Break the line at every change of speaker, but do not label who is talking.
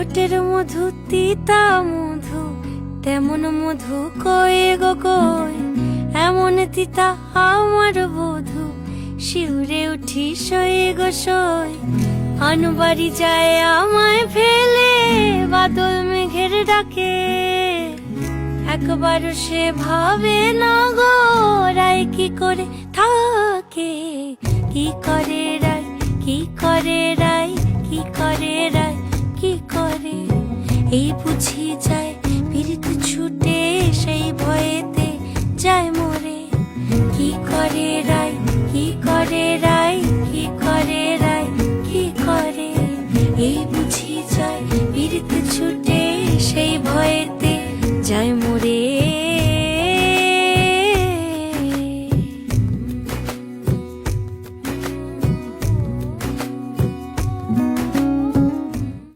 ঠোঁটের মধু তিতা মধু, তেমন মধু কয়ে গো কই, এমন তিতা আমার বধূ, শিউরে উঠি সয়ে গো সই। আনবাড়ি যায় আমায় ফেলে, বাদল মেঘের ডাকে, একবারও সে ভাবে না গো রায় কি করে থাকে। কি করে রায়, কি করে রায়, কি করে রায়, কি করে, এই বুঝি